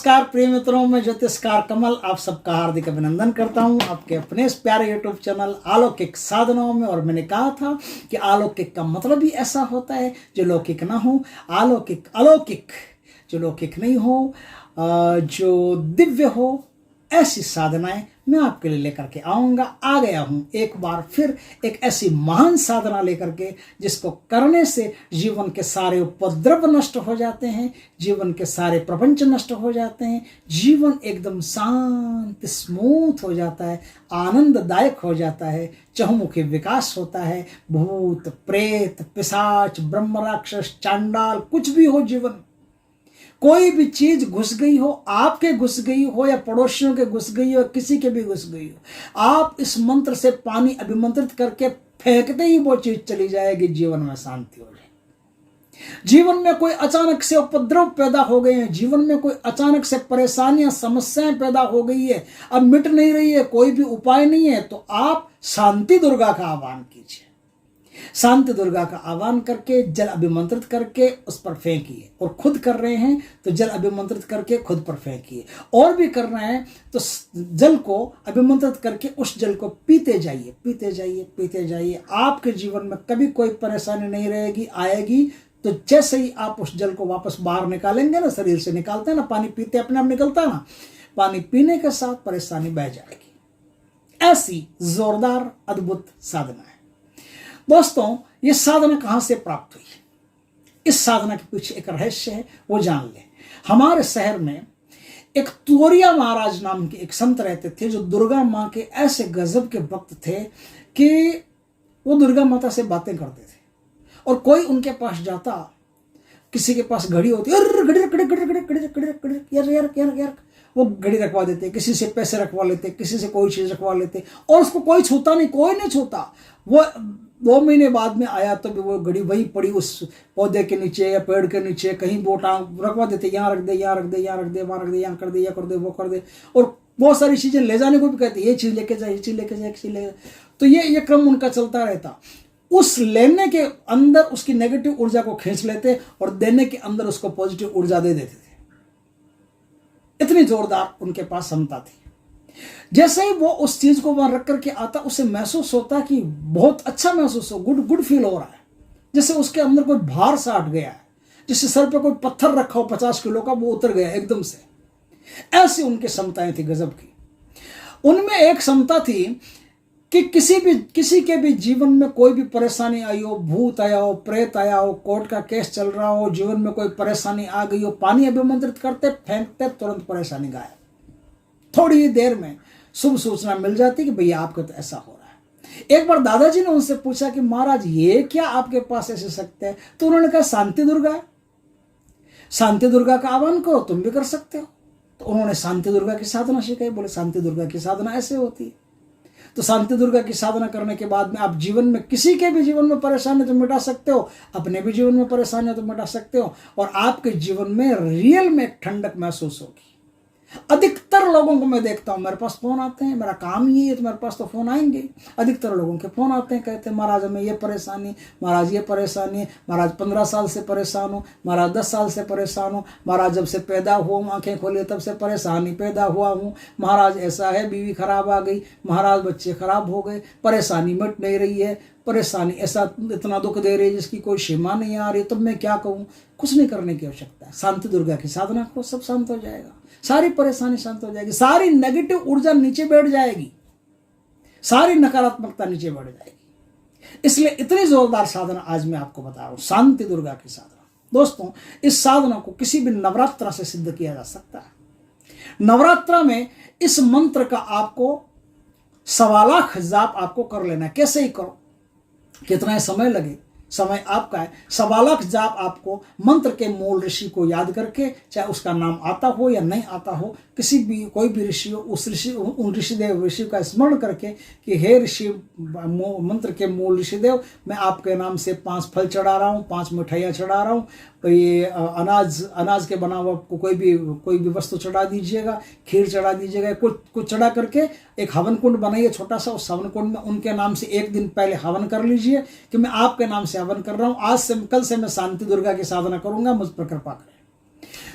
नमस्कार प्रिय मित्रों, मैं ज्योतिषकार कमल आप सबका हार्दिक अभिनंदन करता हूं आपके अपने इस प्यारे यूट्यूब चैनल अलौकिक साधनाओं में। और मैंने कहा था कि अलौकिक का मतलब ही ऐसा होता है जो लौकिक ना हो, अलौकिक अलौकिक जो लौकिक नहीं हो, जो दिव्य हो, ऐसी साधनाएं मैं आपके लिए लेकर के आ गया हूं एक बार फिर एक ऐसी महान साधना लेकर के जिसको करने से जीवन के सारे उपद्रव नष्ट हो जाते हैं, जीवन के सारे प्रपंच नष्ट हो जाते हैं, जीवन एकदम शांत स्मूथ हो जाता है, आनंददायक हो जाता है, चहुमुखी विकास होता है। भूत प्रेत पिशाच ब्रह्म राक्षस चांडाल कुछ भी हो, जीवन कोई भी चीज घुस गई हो, आपके घुस गई हो या पड़ोसियों के घुस गई हो, किसी के भी घुस गई हो, आप इस मंत्र से पानी अभिमंत्रित करके फेंकते ही वो चीज चली जाएगी, जीवन में शांति हो जाएगी। जीवन में कोई अचानक से उपद्रव पैदा हो गए हैं, जीवन में कोई अचानक से परेशानियां समस्याएं पैदा हो गई है, अब मिट नहीं रही है, कोई भी उपाय नहीं है, तो आप शांति दुर्गा का आह्वान कीजिए। शांति दुर्गा का आह्वान करके जल अभिमंत्रित करके उस पर फेंकिए। और खुद कर रहे हैं तो जल अभिमंत्रित करके खुद पर फेंकिए, और भी कर रहे हैं तो जल को अभिमंत्रित करके उस जल को पीते जाइए, पीते जाइए, पीते जाइए। आपके जीवन में कभी कोई परेशानी नहीं रहेगी, आएगी तो जैसे ही आप उस जल को वापस बाहर निकालेंगे ना, शरीर से निकालते हैं ना, पानी पीते अपने आप निकलता है ना, पानी पीने के साथ परेशानी बह जाएगी। ऐसी जोरदार अद्भुत साधना है दोस्तों। ये साधना कहां से प्राप्त हुई, इस साधना के पीछे एक रहस्य है, वो जान लें। हमारे शहर में एक तुवरिया महाराज नाम के एक संत रहते थे, जो दुर्गा माँ के ऐसे गजब के भक्त थे कि वो दुर्गा माता से बातें करते थे। और कोई उनके पास जाता, किसी के पास घड़ी होती, यार वो घड़ी रखवा देते, किसी से पैसे रखवा लेते, किसी से कोई चीज रखवा लेते, और उसको कोई छूता नहीं, कोई नहीं छूता। वो 2 महीने बाद में आया तो भी वो घड़ी वही पड़ी उस पौधे के नीचे या पेड़ के नीचे, कहीं वो टांग रखवा देते, यहाँ रख दे, यहाँ रख दे, यहाँ रख दे, वहाँ रख दे, यहाँ कर दे, यह कर दे, वो कर दे। और बहुत सारी चीजें ले जाने को भी कहते, ये चीज लेके जाए, ये चीज लेके जाए, ये चीज ले। तो ये क्रम उनका चलता रहता। उस लेने के अंदर उसकी नेगेटिव ऊर्जा को खींच लेते और देने के अंदर उसको पॉजिटिव ऊर्जा दे देते थे। इतनी जोरदार उनके पास क्षमता थी। जैसे ही वो उस चीज को वहां रख करके आता, उसे महसूस होता कि बहुत अच्छा महसूस हो, गुड फील हो रहा है, जैसे उसके अंदर कोई भार सा हट गया है, जैसे सर पे कोई पत्थर रखा हो 50 किलो का, वो उतर गया एकदम से। ऐसी उनकी क्षमताएं थी गजब की। उनमें एक क्षमता थी कि किसी के भी जीवन में कोई भी परेशानी आई हो, भूत आया हो, प्रेत आया हो, कोर्ट का केस चल रहा हो, जीवन में कोई परेशानी आ गई हो, पानी अभिमंत्रित करते, फेंकते, तुरंत परेशानी गायब। थोड़ी ही देर में शुभ सूचना मिल जाती कि भैया आपको तो ऐसा हो रहा है। एक बार दादाजी ने उनसे पूछा कि महाराज ये क्या आपके पास ऐसे शक्ति है? तो उन्होंने कहा शांति दुर्गा है, शांति दुर्गा का आह्वान करो, तुम भी कर सकते हो। तो उन्होंने शांति दुर्गा की साधना सिखाई। बोले शांति दुर्गा की साधना ऐसे होती है। तो शांति दुर्गा की साधना करने के बाद में आप जीवन में किसी के भी जीवन में परेशानी तो मिटा सकते हो, अपने भी जीवन में परेशानियां तो मिटा सकते हो, और आपके जीवन में रियल में ठंडक महसूस होगी। अधिकतर लोगों को मैं देखता हूं, मेरे पास फोन आते हैं, मेरा काम ही है तो मेरे पास तो फोन आएंगे। अधिकतर लोगों के फोन आते हैं, कहते हैं महाराज हमें ये परेशानी, महाराज ये परेशानी है, महाराज 15 साल से परेशान हूँ, महाराज 10 साल से परेशान हूँ, महाराज जब से पैदा हुआ हूँ, आंखें खोले तब से परेशानी पैदा हुआ हूँ, महाराज ऐसा है, बीवी खराब आ गई, महाराज बच्चे खराब हो गए, परेशानी मिट नहीं रही है, परेशानी ऐसा इतना दुख दे रही है जिसकी कोई सीमा नहीं आ रही, तब मैं क्या कहूँ। कुछ नहीं करने की आवश्यकता है, शांति दुर्गा की साधना करो, सब शांत हो जाएगा, सारी परेशानी शांत हो जाएगी, सारी नेगेटिव ऊर्जा नीचे बैठ जाएगी, सारी नकारात्मकता नीचे बैठ जाएगी। इसलिए इतनी जोरदार साधना आज मैं आपको बता रहा हूं, शांति दुर्गा की साधना। दोस्तों, इस साधना को किसी भी नवरात्र से सिद्ध किया जा सकता है। नवरात्र में इस मंत्र का आपको 1.25 लाख जाप आपको कर लेना है। कैसे ही करो, कितना समय लगे, समय आपका है। 1.25 लाख जाप आपको मंत्र के मूल ऋषि को याद करके, चाहे उसका नाम आता हो या नहीं आता हो, किसी भी कोई भी ऋषि हो, उस ऋषि उन ऋषिदेव ऋषि का स्मरण करके कि हे ऋषि मंत्र के मूल ऋषिदेव, मैं आपके नाम से 5 फल चढ़ा रहा हूँ, 5 मिठाइयाँ चढ़ा रहा हूँ, तो ये अनाज के बना हुआ कोई भी वस्तु चढ़ा दीजिएगा, खीर चढ़ा दीजिएगा, कुछ चढ़ा करके एक हवन कुंड बनाइए छोटा सा। उस हवन कुंड में उनके नाम से 1 दिन पहले हवन कर लीजिए कि मैं आपके नाम से हवन कर रहा हूँ, आज से कल से मैं शांति दुर्गा की साधना करूंगा, मुझ पर कृपा करें।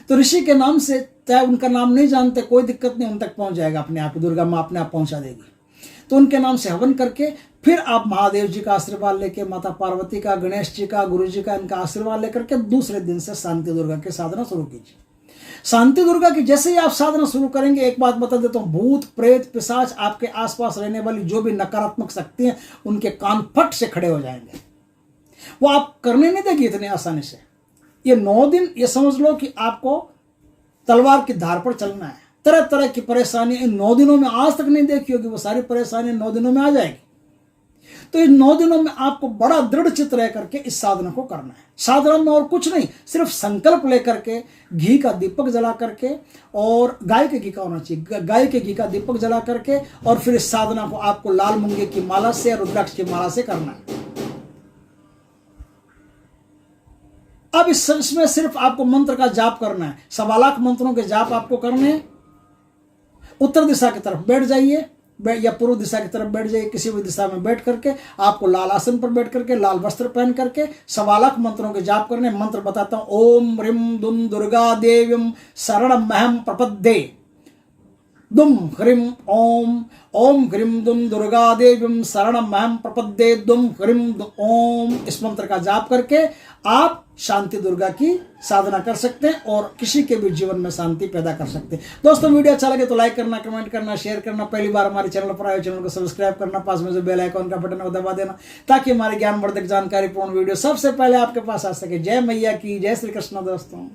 तो ऋषि के नाम से, चाहे उनका नाम नहीं जानते कोई दिक्कत नहीं, उन तक पहुंच जाएगा अपने आप, दुर्गा माँ अपने आप पहुंचा देगी। तो उनके नाम से हवन करके फिर आप महादेव जी का आशीर्वाद लेके, माता पार्वती का, गणेश जी का, गुरु जी का, इनका आशीर्वाद लेकर के दूसरे दिन से शांति दुर्गा की साधना शुरू कीजिए। शांति दुर्गा की जैसे ही आप साधना शुरू करेंगे, एक बात बता देता हूं, भूत प्रेत पिशाच, आपके आसपास रहने वाली जो भी नकारात्मक शक्तियां, उनके कान फट से खड़े हो जाएंगे। वो आप करने नहीं देगी इतनी आसानी से। ये 9 दिन ये समझ लो कि आपको तलवार की धार पर चलना है। तरह तरह की परेशानी इन 9 दिनों में आज तक नहीं देखी होगी, वो सारी परेशानी 9 दिनों में आ जाएगी। तो इन 9 दिनों में आपको बड़ा दृढ़ चित्त रह करके इस साधना को करना है। साधना में और कुछ नहीं, सिर्फ संकल्प लेकर के, घी का दीपक जला करके, और गाय के घी का होना चाहिए, गाय के घी का दीपक जला करके, और फिर इस साधना को आपको लाल मूंगे की माला से, रुद्राक्ष की माला से करना है। अब इसमें सिर्फ आपको मंत्र का जाप करना है। 1.25 लाख मंत्रों के जाप आपको करने हैं। उत्तर दिशा की तरफ बैठ जाइए या पूर्व दिशा की तरफ बैठ जाइए, किसी भी दिशा में बैठ करके आपको लाल आसन पर बैठ करके, लाल वस्त्र पहन करके 1.25 लाख मंत्रों के जाप करने। मंत्र बताता हूं। ओम ह्रीं दुम दुर्गा देवीं शरणमहं प्रपद्ये। दुम ह्रीं ओम, ओम ह्रीं दुम दुर्गा देवीं शरणमहं प्रपद्ये, दुम ह्रीं ओम। इस मंत्र का जाप करके आप शांति दुर्गा की साधना कर सकते हैं और किसी के भी जीवन में शांति पैदा कर सकते हैं। दोस्तों, वीडियो अच्छा लगे तो लाइक करना, कमेंट करना, शेयर करना। पहली बार हमारे चैनल पर आए, चैनल को सब्सक्राइब करना, पास में जो बेल आइकॉन का बटन है दबा देना, ताकि हमारे ज्ञानवर्धक जानकारीपूर्ण वीडियो सबसे पहले आपके पास आ सके। जय मैया की, जय श्री कृष्ण दोस्तों।